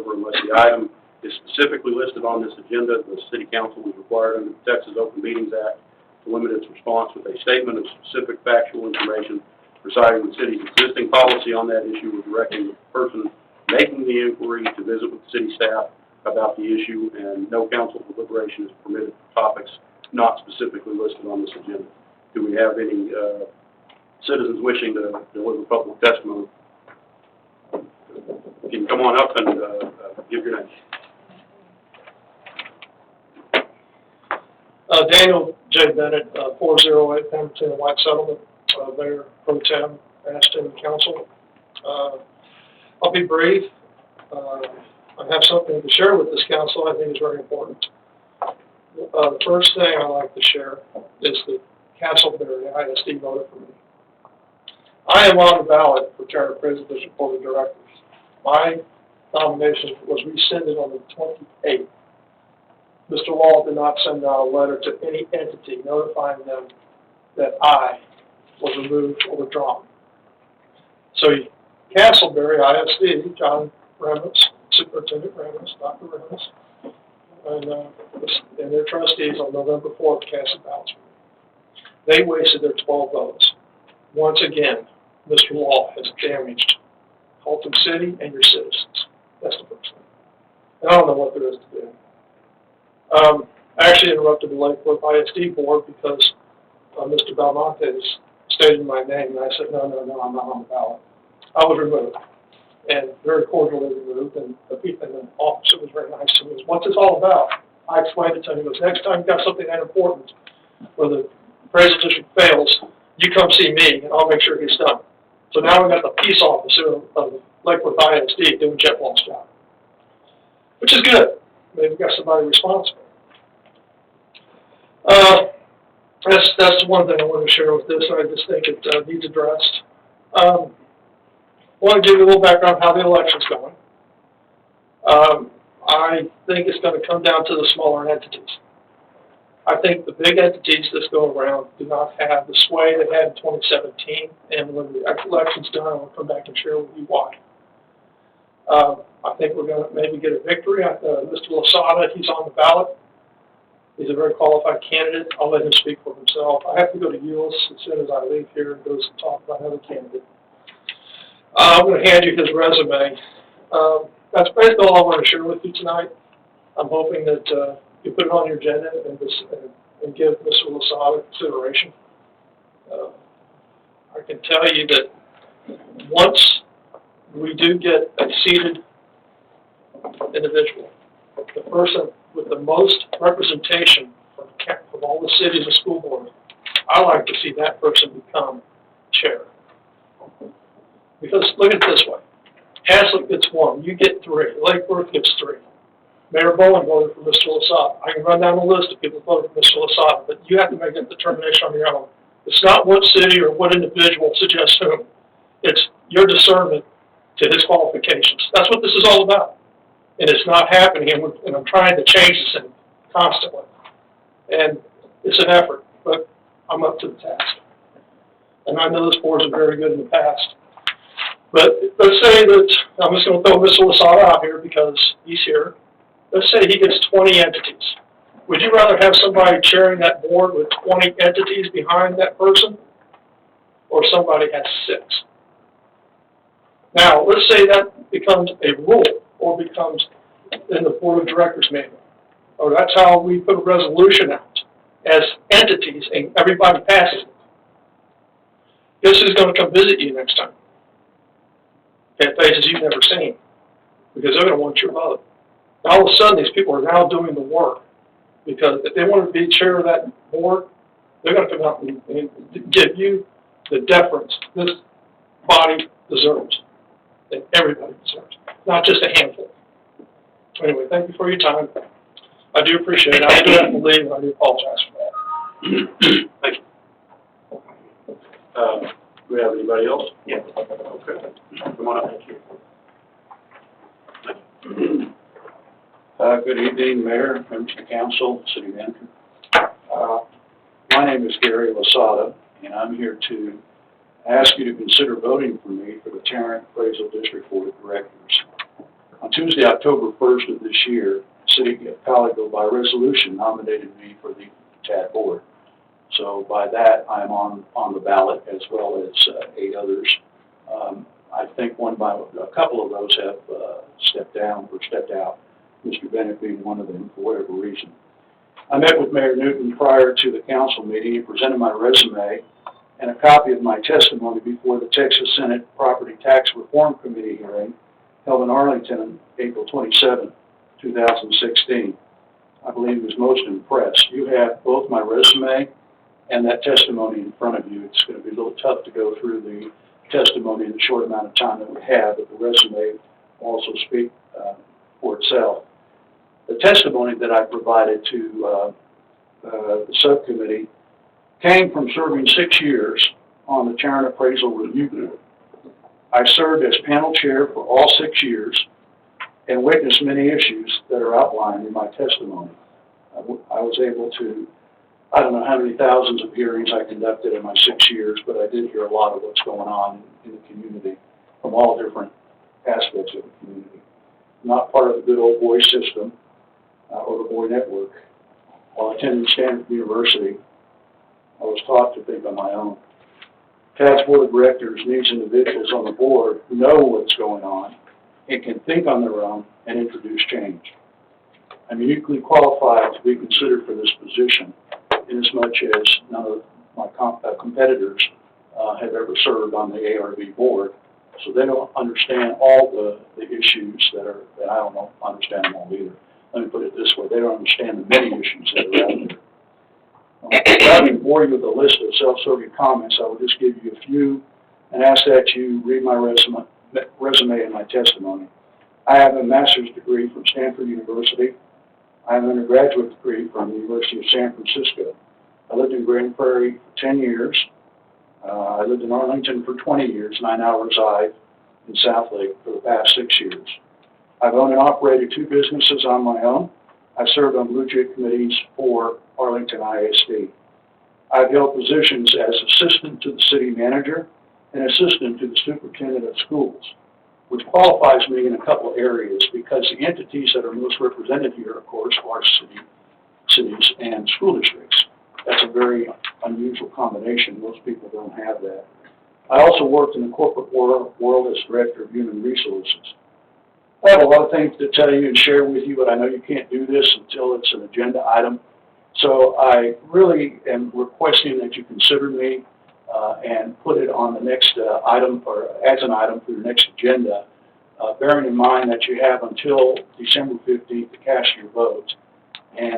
over unless the item is specifically listed on this agenda. The City Council is required under the Texas Open Meetings Act to limit its response with a statement of specific factual information reciting the city's existing policy on that issue, with directing the person making the inquiry to visit with the city staff about the issue, and no council deliberation is permitted for topics not specifically listed on this agenda. Do we have any citizens wishing to deliver public testimony? You can come on up and give your name. Daniel J. Bennett, 408 Pemberton White Settlement, Mayor Pro Tem, Ashton Council. I'll be brief. I have something to share with this council I think is very important. The first thing I'd like to share is that Castleberry ISD voted for me. I am on the ballot for Chair of Presidential Board of Directors. My nomination was rescinded on the 28th. Mr. Wall did not send out a letter to any entity notifying them that I was removed or withdrawn. So Castleberry ISD, John Remus, Superintendent Remus, Dr. Remus, and their trustees on November 4th cast a ballots. They wasted their 12 votes. Once again, Mr. Wall has damaged Haltom City and your citizens. That's the first thing. And I don't know what there is to do. I actually interrupted the Lake Fork ISD board because Mr. Belmonte stated my name, and I said, no, I'm not on the ballot. I was removed, and very cordially removed, and the officer was very nice to me. What's this all about? I explained it to him. He goes, next time you got something that important where the presidential district fails, you come see me, and I'll make sure it gets done. So now we've got the peace officer of Lake Fork ISD doing Jeff Wall's job, which is good. Maybe we've got somebody responsible. That's one thing I want to share with this. I just think it needs addressed. I want to give you a little background on how the election's going. I think it's going to come down to the smaller entities. I think the big entities this go around do not have the sway they had in 2017, and when the election's done, I'll come back and share with you why. I think we're going to maybe get a victory. Mr. Losada, he's on the ballot. He's a very qualified candidate. I'll let him speak for himself. I have to go to Euless as soon as I leave here and go to talk about another candidate. I'm going to hand you his resume. That's basically all I want to share with you tonight. I'm hoping that you put it on your agenda and give Mr. Losada consideration. I can tell you that once we do get a seated individual, the person with the most representation from all the cities and school boards, I like to see that person become chair. Because look at it this way. Haslett gets 1, you get 3, Lake Worth gets 3. Mayor Bowen voted for Mr. Losada. I can run down the list of people who voted for Mr. Losada, but you have to make that determination on your own. It's not what city or what individual suggests whom. It's your discernment to his qualifications. That's what this is all about. And it's not happening, and I'm trying to change this constantly. And it's an effort, but I'm up to the task. And I know this board's been very good in the past. But let's say that, I'm just going to throw Mr. Losada out here because he's here. Let's say he gets 20 entities. Would you rather have somebody chairing that board with 20 entities behind that person, or somebody has 6? Now, let's say that becomes a rule, or becomes in the board of directors manual, or that's how we put a resolution out as entities, and everybody passes it. Guess who's going to come visit you next time? At faces you've never seen, because they're going to want your vote. Now, all of a sudden, these people are now doing the work, because if they want to be chair of that board, they're going to come out and give you the deference this body deserves, that everybody deserves, not just a handful. Anyway, thank you for your time. I do appreciate it. I do have to leave, and I do apologize for that. Thank you. Do we have anybody else? Yes. Okay. Come on up. Thank you. Good evening, Mayor, members of the council, city manager. My name is Gary Losada, and I'm here to ask you to consider voting for me for the Tarrant Appraisal District Board of Directors. On Tuesday, October 1st of this year, the City of Palago by resolution nominated me for the TAD board. So by that, I'm on the ballot as well as 8 others. I think a couple of those have stepped down or stepped out, Mr. Bennett being one of them for whatever reason. I met with Mayor Newton prior to the council meeting and presented my resume and a copy of my testimony before the Texas Senate Property Tax Reform Committee hearing held in Arlington on April 27, 2016. I believe he was most impressed. You have both my resume and that testimony in front of you. It's going to be a little tough to go through the testimony in the short amount of time that we have, but the resume will also speak for itself. The testimony that I provided to the subcommittee came from serving 6 years on the Tarrant Appraisal Review Board. I served as panel chair for all 6 years and witnessed many issues that are outlined in my testimony. I was able to, I don't know how many thousands of hearings I conducted in my 6 years, but I did hear a lot of what's going on in the community from all different aspects of the community. Not part of the good old boy system or the boy network. While attending Stanford University, I was taught to think on my own. TAD's board of directors needs individuals on the board who know what's going on and can think on their own and introduce change. I'm uniquely qualified to be considered for this position, inasmuch as none of my competitors have ever served on the ARB board, so they don't understand all the issues that I don't understand them all either. Let me put it this way, they don't understand the many issues that are out there. Rather than bore you with a list of self-serving comments, I will just give you a few and ask that you read my resume and my testimony. I have a master's degree from Stanford University. I have an undergraduate degree from the University of San Francisco. I lived in Grand Prairie for 10 years. I lived in Arlington for 20 years, and I now reside in Southlake for the past 6 years. I've owned and operated 2 businesses on my own. I served on blue chip committees for Arlington ISD. I've held positions as assistant to the city manager and assistant to the superintendent of schools, which qualifies me in a couple of areas because the entities that are most represented here, of course, are cities and school districts. That's a very unusual combination. Most people don't have that. I also worked in the corporate world as director of human resources. I have a lot of things to tell you and share with you, but I know you can't do this until it's an agenda item. So I really am requesting that you consider me and put it on the next item, or as an item for your next agenda, bearing in mind that you have until December 15th to cast your vote. And